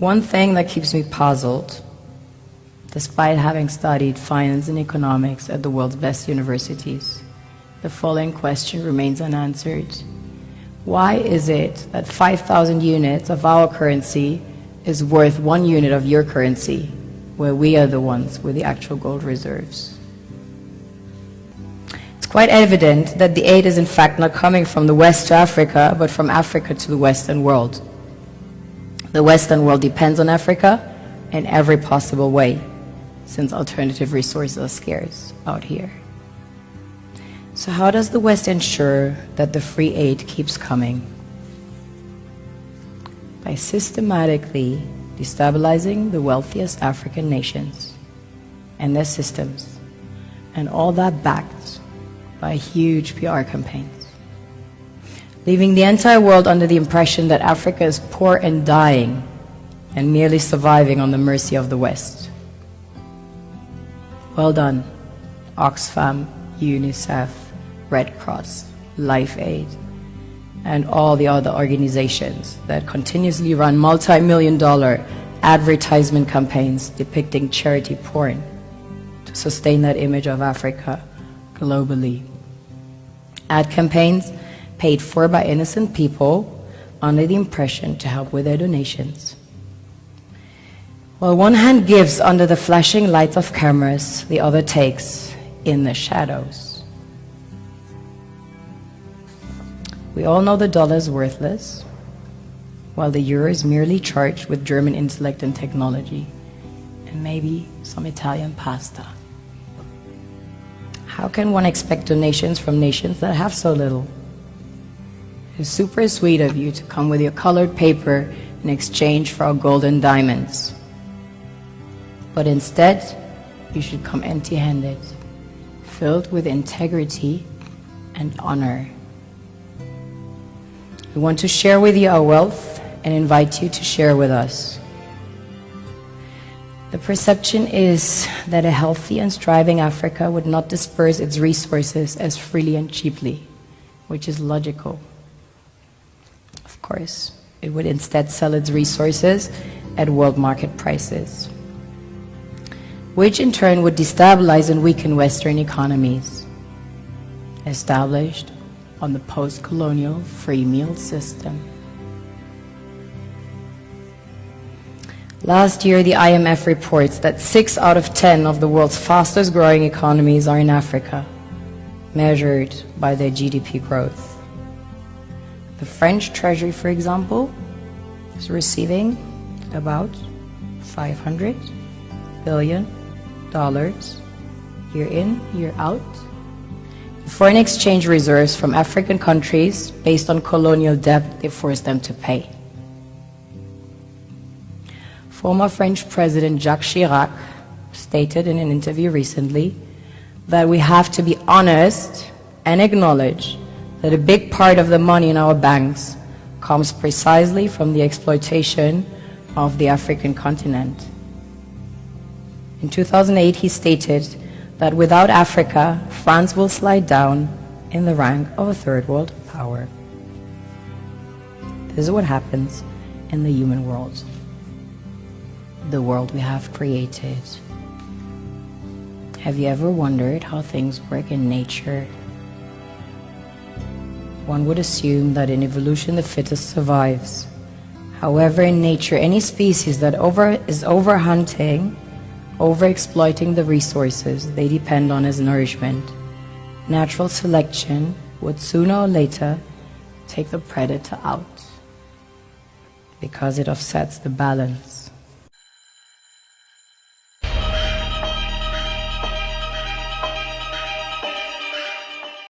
One thing that keeps me puzzled, despite having studied finance and economics at the world's best universities, the following question remains unanswered. Why is it that 5,000 units of our currency is worth 1 unit of your currency, where we are the ones with the actual gold reserves? It's quite evident that the aid is in fact not coming from the West to Africa, but from Africa to the Western world. The Western world depends on Africa in every possible way, since alternative resources are scarce out here. So how does the West ensure that the free aid keeps coming? By systematically destabilizing the wealthiest African nations and their systems, and all that backed by huge PR campaigns, leaving the entire world under the impression that Africa is poor and dying and merely surviving on the mercy of the West. Well done, Oxfam, UNICEF, Red Cross, Life Aid, and all the other organizations that continuously run multi-million-dollar advertisement campaigns depicting charity porn to sustain that image of Africa globally. Ad campaigns paid for by innocent people under the impression to help with their donations. While one hand gives under the flashing lights of cameras, the other takes in the shadows. We all know the dollar is worthless, while the euro is merely charged with German intellect and technology, and maybe some Italian pasta. How can one expect donations from nations that have so little? It's super sweet of you to come with your colored paper in exchange for our gold and diamonds. But instead, you should come empty-handed, filled with integrity and honor. We want to share with you our wealth and invite you to share with us. The perception is that a healthy and striving Africa would not disperse its resources as freely and cheaply, which is logical. Of course, it would instead sell its resources at world market prices, which in turn would destabilize and weaken Western economies, established on the post-colonial free meal system. Last year, the IMF reports that 6 out of 10 of the world's fastest growing economies are in Africa, measured by their GDP growth. The French Treasury, for example, is receiving about $500 billion year in, year out. Foreign exchange reserves from African countries based on colonial debt they forced them to pay. Former French President Jacques Chirac stated in an interview recently that we have to be honest and acknowledge that a big part of the money in our banks comes precisely from the exploitation of the African continent. In 2008, he stated that without Africa, France will slide down in the rank of a third world power. This is what happens in the human world, the world we have created. Have you ever wondered how things work in nature? One would assume that in evolution the fittest survives. However, in nature, any species that is overhunting, overexploiting the resources they depend on as nourishment, natural selection would sooner or later take the predator out, because it offsets the balance.